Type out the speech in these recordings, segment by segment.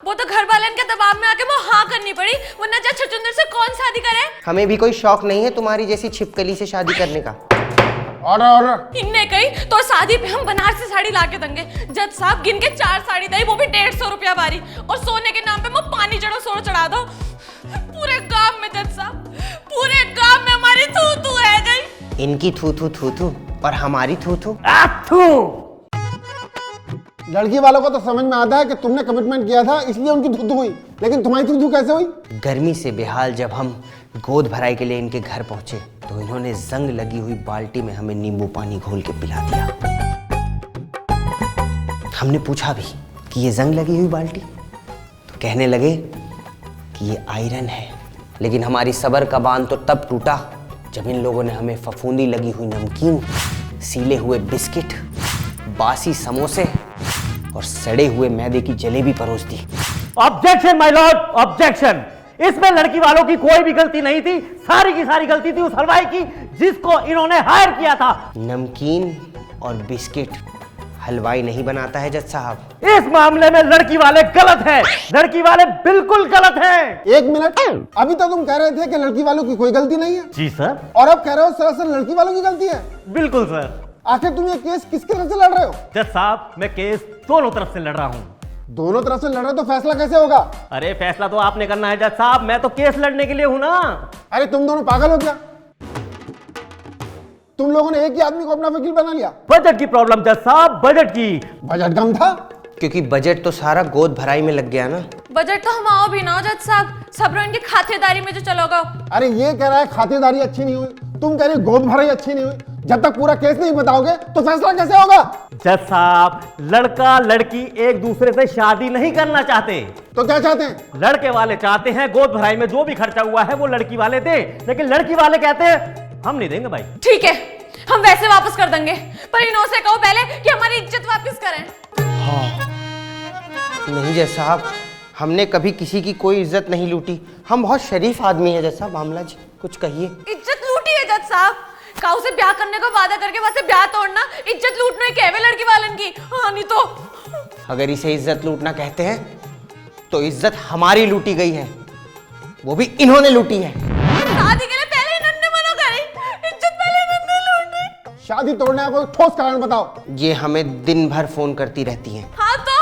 वो तो घर वाले के दबाव में आके वो हाँ करनी पड़ी, वरना जज छचुंदर से कौन शादी करे। हमें भी कोई शौक नहीं है तुम्हारी जैसी छिपकली से शादी करने का। Order order. इनने कही तो शादी पे हम बनारसी साड़ी ला के देंगे। जज साहब गिन के 4 साड़ी दी, वो भी 150 रुपया बारी, और सोने के नाम पे वो पानी चढ़ो सोड़ चढ़ा दो। पूरे गांव में जज साहब, पूरे गांव में हमारी थू थू है गई। इनकी थू थू थू थू और हमारी थू थू थू। लड़की वालों को तो समझ में आता है कि तुमने कमिटमेंट किया था इसलिए उनकी थू थू हुई, लेकिन तुम्हारी थू थू कैसे हुई? गर्मी से बेहाल जब हम गोद भराई के लिए इनके घर पहुंचे तो इन्होंने जंग लगी हुई बाल्टी में हमें नींबू पानी घोल के पिला दिया। हमने पूछा भी कि ये जंग लगी हुई बाल्टी, तो कहने लगे कि ये आयरन है। लेकिन हमारी सब्र का बांध तो तब टूटा जब इन लोगों ने हमें फफूंदी लगी हुई नमकीन, सीले हुए बिस्किट, बासी समोसे और सड़े हुए मैदे की जलेबी परोस दी। Objection my lord, objection. इसमें लड़की वालों की कोई भी गलती नहीं थी, सारी की सारी गलती थी उस हलवाई की जिसको इन्होंने हायर किया था। नमकीन और बिस्किट हलवाई नहीं बनाता है जज साहब। इस मामले में लड़की वाले गलत हैं, लड़की वाले बिल्कुल गलत हैं। एक मिनट, अभी तो तुम कह रहे थे कि लड़की वालों की कोई गलती नहीं है। जी सर। और अब कह रहे हो सरासर लड़की वालों की गलती है। बिल्कुल सर। आखिर तुम ये केस किसके तरफ से लड़ रहे हो? जज साहब, मैं केस दोनों तरफ से लड़ रहा हूँ। दोनों तरफ से लड़ रहे हो तो फैसला कैसे होगा? अरे फैसला तो आपने करना है जज साहब, मैं तो केस लड़ने के लिए हूँ ना। अरे तुम दोनों पागल हो क्या? तुम लोगों ने एक ही आदमी को अपना वकील बना लिया। बजट की प्रॉब्लम जज साहब, बजट की। बजट कम था क्योंकि बजट तो सारा गोद भराई में लग गया ना। बजट तो हम आओ भी ना जज साहब, सब इनकी खातेदारी में जो चलोगा। अरे ये कह रहा है खातेदारी अच्छी नहीं हुई, तुम कह रहे हो गोद भराई अच्छी नहीं हुई। जब तक पूरा केस नहीं बताओगे तो फैसला कैसे होगा? जज साहब, लड़का लड़की एक दूसरे से शादी नहीं करना चाहते। तो क्या चाहते हैं? लड़के वाले चाहते हैं गोद भराई में जो भी खर्चा हुआ है वो लड़की वाले दे, लेकिन लड़की वाले कहते हैं हम नहीं देंगे भाई। ठीक है, हम वैसे वापस कर देंगे, पर इन्हों से कहो पहले कि हमारी इज्जत वापस करें। नहीं जज साहब, हमने कभी किसी की कोई इज्जत नहीं लूटी। हम बहुत शरीफ आदमी हैं जज साहब। मामला जी कुछ कहिए। इज्जत लूटी है जज साहब, काऊ से ब्याह करने का वादा करके वैसे ब्याह तोड़ना इज्जत लूटने कहवे लड़की वालन की। हाँ नहीं तो। अगर इसे इज्जत लूटना कहते हैं तो इज्जत हमारी लूटी गई है, वो भी इन्होंने लूटी है। शादी के लिए पहले इन्होंने मना करी, इज्जत पहले इन्होंने लूटी। शादी तोड़ने का कोई ठोस कारण बताओ। ये हमें दिन भर फोन करती रहती हैं। हाँ तो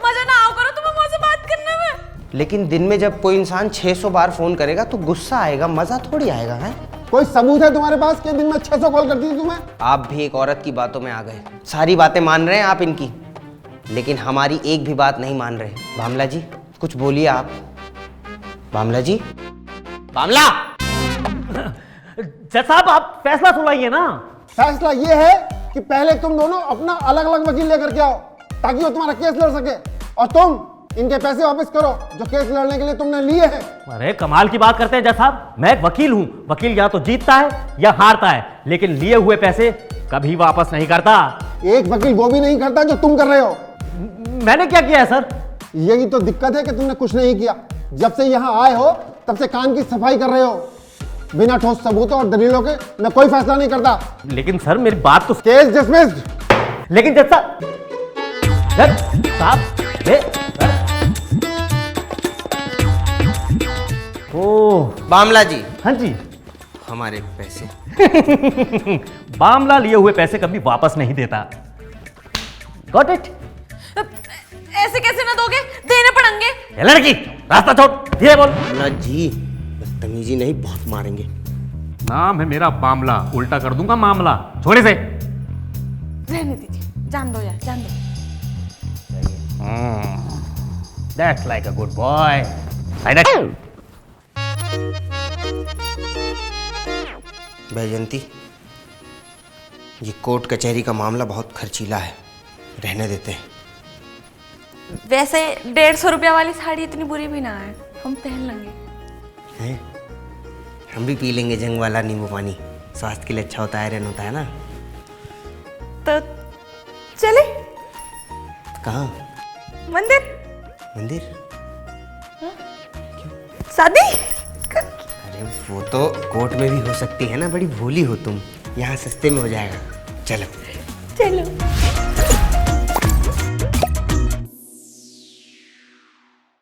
मजा ना आओ करो तुम्हें मुझसे बात करने में। लेकिन दिन में जब कोई इंसान 600 बार फोन करेगा तो गुस्सा आएगा, मजा थोड़ी आएगा। है कोई सबूत है तुम्हारे पास कि दिन में 600 कॉल करती थी तुम्हें? आप भी एक औरत की बातों में आ गए। सारी बातें मान रहे हैं आप इनकी, लेकिन हमारी एक भी बात नहीं मान रहे। बामला जी कुछ बोलिए आप। बामला जी, बामला। जज साहब आप फैसला सुनाइए ना। फैसला ये है कि पहले तुम दोनों अपना अलग अलग वकील लेकर के आओ ताकि वो तुम्हारा केस लड़ सके, और तुम इनके पैसे वापस करो जो केस लड़ने के लिए तुमने लिए हैं। अरे कमाल की बात करते हैं जज साहब, मैं एक वकील हूं। वकील या तो जीतता है या हारता है, लेकिन लिए हुए पैसे कभी वापस नहीं करता। एक वकील वो भी नहीं करता जो तुम कर रहे हो। मैंने क्या किया है सर? यही तो दिक्कत है कि तुमने कुछ नहीं किया। जब से यहाँ आए हो तब से कान की सफाई कर रहे हो। बिना ठोस सबूतों और दलीलों के मैं कोई फैसला नहीं करता। लेकिन सर मेरी बात तो। Case dismissed. लेकिन जज साहब, ओह बामला जी। हाँ जी। हमारे पैसे। बामला लिए हुए पैसे कभी वापस नहीं देता। Got it? ऐसे कैसे ना दोगे, देने पड़ेंगे। ये लड़की रास्ता छोड़, धीरे बोल। बामला जी बदतमीजी नहीं, बहुत मारेंगे। नाम है मेरा बामला, उल्टा कर दूंगा मामला। छोड़े से रहने दीजिए, जान दो यार, जान दो। That's like a good boy. Baijanti, ये कोर्ट कचहरी का मामला बहुत खर्चीला है, रहने देते हैं। वैसे 150 रुपया वाली साड़ी इतनी बुरी भी ना है, हम पहन लेंगे। हैं? हम भी पी लेंगे जंग वाला नींबू पानी, स्वास्थ्य के लिए अच्छा होता है, आयरन होता है ना। तो चले। कहाँ? मंदिर। मंदिर? शादी? अरे वो तो कोर्ट में भी हो सकती है ना, बड़ी भोली हो तुम। यहाँ सस्ते में हो जाएगा। चलो चलो।